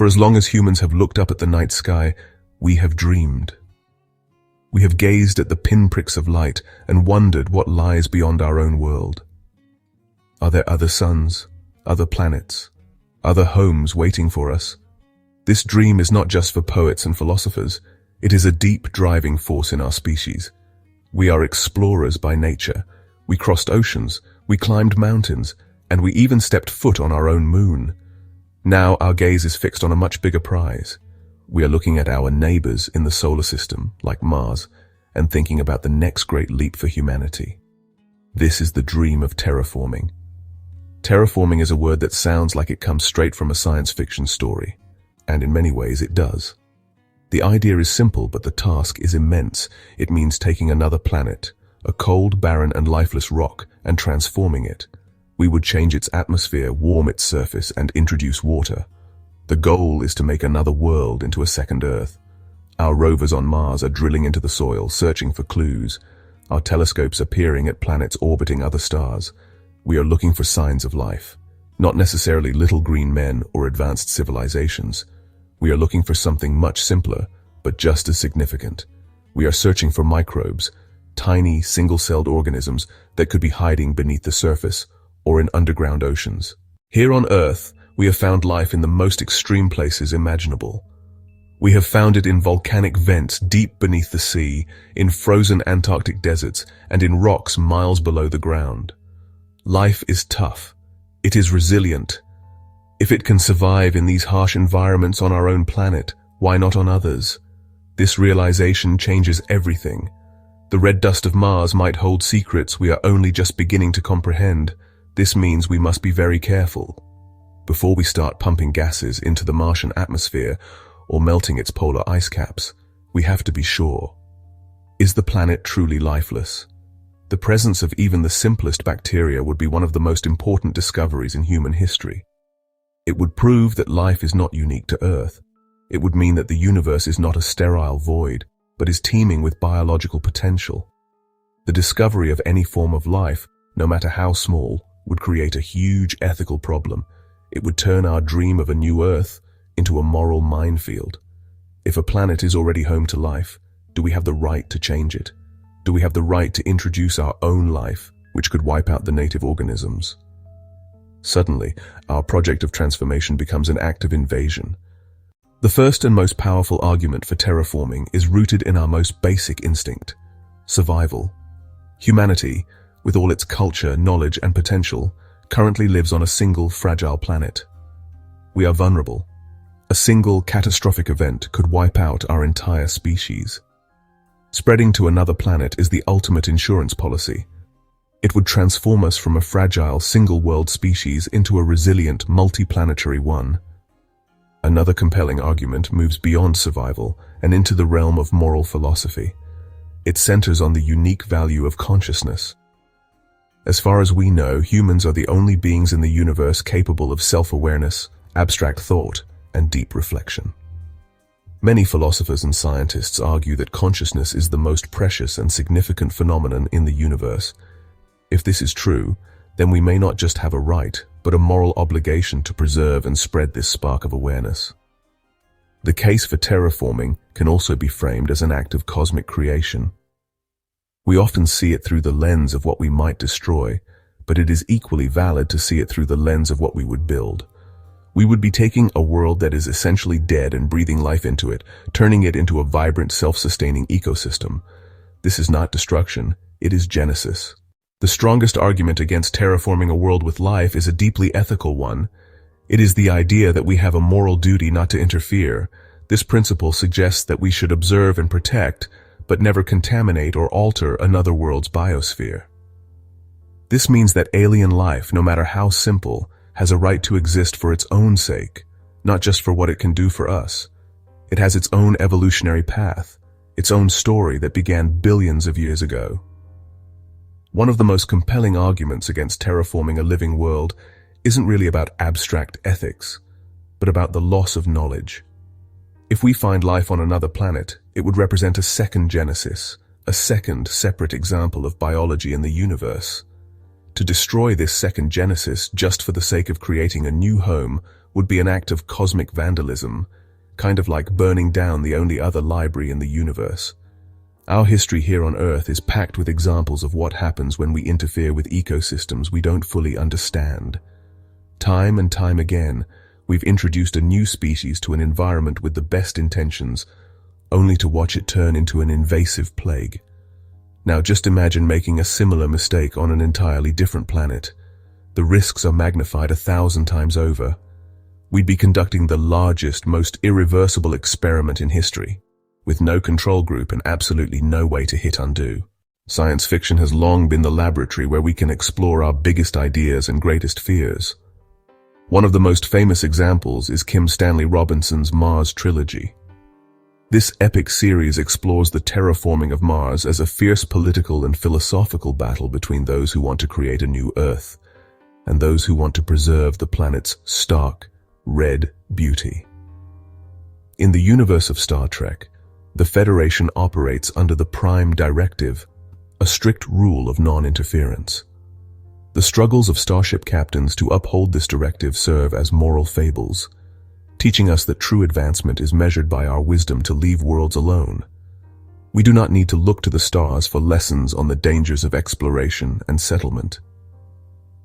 For as long as humans have looked up at the night sky, we have dreamed. We have gazed at the pinpricks of light and wondered what lies beyond our own world. Are there other suns, other planets, other homes waiting for us? This dream is not just for poets and philosophers. It is a deep driving force in our species. We are explorers by nature. We crossed oceans, we climbed mountains, and we even stepped foot on our own moon. Now our gaze is fixed on a much bigger prize. We are looking at our neighbors in the solar system, like Mars, and thinking about the next great leap for humanity. This is the dream of terraforming. Terraforming is a word that sounds like it comes straight from a science fiction story, and in many ways it does. The idea is simple, but the task is immense. It means taking another planet, a cold, barren, and lifeless rock, and transforming it. We would change its atmosphere, warm its surface, and introduce water. The goal is to make another world into a second Earth. Our rovers on Mars are drilling into the soil, searching for clues. Our telescopes are peering at planets orbiting other stars. We are looking for signs of life, not necessarily little green men or advanced civilizations. We are looking for something much simpler, but just as significant. We are searching for microbes, tiny, single-celled organisms that could be hiding beneath the surface or in underground oceans. Here on Earth, we have found life in the most extreme places imaginable. We have found it in volcanic vents deep beneath the sea, in frozen Antarctic deserts, and in rocks miles below the ground. Life is tough. It is resilient. If it can survive in these harsh environments on our own planet, why not on others? This realization changes everything. The red dust of Mars might hold secrets we are only just beginning to comprehend. This means we must be very careful. Before we start pumping gases into the Martian atmosphere or melting its polar ice caps, we have to be sure. Is the planet truly lifeless? The presence of even the simplest bacteria would be one of the most important discoveries in human history. It would prove that life is not unique to Earth. It would mean that the universe is not a sterile void, but is teeming with biological potential. The discovery of any form of life, no matter how small, would create a huge ethical problem. It would turn our dream of a new Earth into a moral minefield. If a planet is already home to life, do we have the right to change it? Do we have the right to introduce our own life, which could wipe out the native organisms? Suddenly, our project of transformation becomes an act of invasion. The first and most powerful argument for terraforming is rooted in our most basic instinct: survival. Humanity, with all its culture, knowledge, and potential, currently lives on a single fragile planet. We are vulnerable. A single catastrophic event could wipe out our entire species. Spreading to another planet is the ultimate insurance policy. It would transform us from a fragile single-world species into a resilient multi-planetary one. Another compelling argument moves beyond survival and into the realm of moral philosophy. It centers on the unique value of consciousness. As far as we know, humans are the only beings in the universe capable of self-awareness, abstract thought, and deep reflection. Many philosophers and scientists argue that consciousness is the most precious and significant phenomenon in the universe. If this is true, then we may not just have a right, but a moral obligation to preserve and spread this spark of awareness. The case for terraforming can also be framed as an act of cosmic creation. We often see it through the lens of what we might destroy, but it is equally valid to see it through the lens of what we would build. We would be taking a world that is essentially dead and breathing life into it, turning it into a vibrant, self-sustaining ecosystem. This is not destruction, it is genesis. The strongest argument against terraforming a world with life is a deeply ethical one. It is the idea that we have a moral duty not to interfere. This principle suggests that we should observe and protect, but never contaminate or alter another world's biosphere. This means that alien life, no matter how simple, has a right to exist for its own sake, not just for what it can do for us. It has its own evolutionary path, its own story that began billions of years ago. One of the most compelling arguments against terraforming a living world isn't really about abstract ethics, but about the loss of knowledge. If we find life on another planet, it would represent a second genesis, a second separate example of biology in the universe. To destroy this second genesis just for the sake of creating a new home would be an act of cosmic vandalism, kind of like burning down the only other library in the universe. Our history here on Earth is packed with examples of what happens when we interfere with ecosystems we don't fully understand. Time and time again, we've introduced a new species to an environment with the best intentions, only to watch it turn into an invasive plague. Now just imagine making a similar mistake on an entirely different planet. The risks are magnified 1,000 times over. We'd be conducting the largest, most irreversible experiment in history, with no control group and absolutely no way to hit undo. Science fiction has long been the laboratory where we can explore our biggest ideas and greatest fears. One of the most famous examples is Kim Stanley Robinson's Mars trilogy. This epic series explores the terraforming of Mars as a fierce political and philosophical battle between those who want to create a new Earth and those who want to preserve the planet's stark, red beauty. In the universe of Star Trek, the Federation operates under the Prime Directive, a strict rule of non-interference. The struggles of starship captains to uphold this directive serve as moral fables, teaching us that true advancement is measured by our wisdom to leave worlds alone. We do not need to look to the stars for lessons on the dangers of exploration and settlement.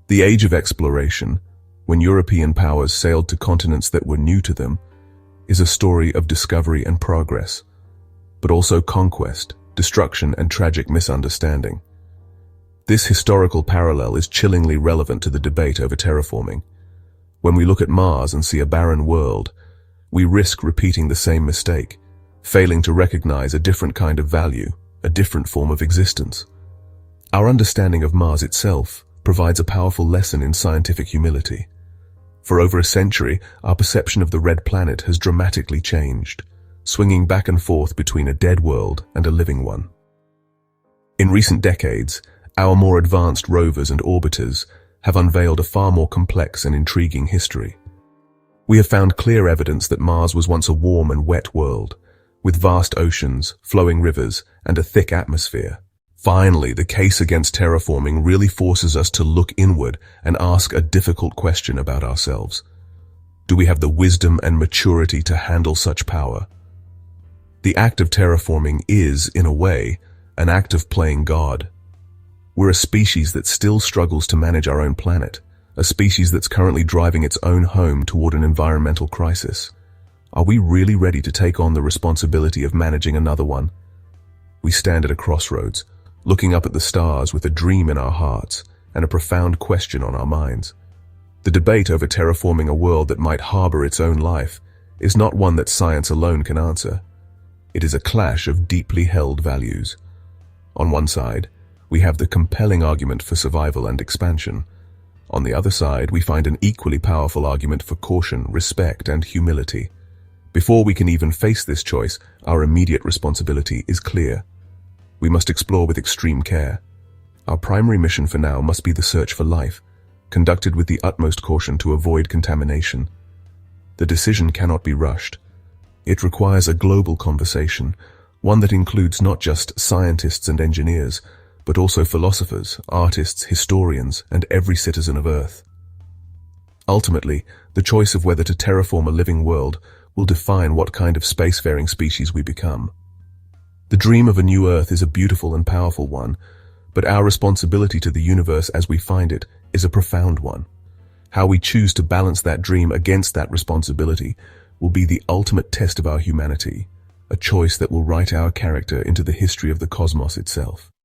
The age of exploration, when European powers sailed to continents that were new to them, is a story of discovery and progress, but also conquest, destruction, and tragic misunderstanding. This historical parallel is chillingly relevant to the debate over terraforming. When we look at Mars and see a barren world, we risk repeating the same mistake, failing to recognize a different kind of value, a different form of existence. Our understanding of Mars itself provides a powerful lesson in scientific humility. For over a century, our perception of the red planet has dramatically changed, swinging back and forth between a dead world and a living one. In recent decades, our more advanced rovers and orbiters have unveiled a far more complex and intriguing history. We have found clear evidence that Mars was once a warm and wet world, with vast oceans, flowing rivers, and a thick atmosphere. Finally, the case against terraforming really forces us to look inward and ask a difficult question about ourselves. Do we have the wisdom and maturity to handle such power? The act of terraforming is, in a way, an act of playing God. We're a species that still struggles to manage our own planet, a species that's currently driving its own home toward an environmental crisis. Are we really ready to take on the responsibility of managing another one? We stand at a crossroads, looking up at the stars with a dream in our hearts and a profound question on our minds. The debate over terraforming a world that might harbor its own life is not one that science alone can answer. It is a clash of deeply held values. On one side, we have the compelling argument for survival and expansion. On the other side, we find an equally powerful argument for caution, respect, and humility. Before we can even face this choice, our immediate responsibility is clear. We must explore with extreme care. Our primary mission for now must be the search for life, conducted with the utmost caution to avoid contamination. The decision cannot be rushed. It requires a global conversation, one that includes not just scientists and engineers, but also philosophers, artists, historians, and every citizen of Earth. Ultimately, the choice of whether to terraform a living world will define what kind of spacefaring species we become. The dream of a new Earth is a beautiful and powerful one, but our responsibility to the universe as we find it is a profound one. How we choose to balance that dream against that responsibility will be the ultimate test of our humanity, a choice that will write our character into the history of the cosmos itself.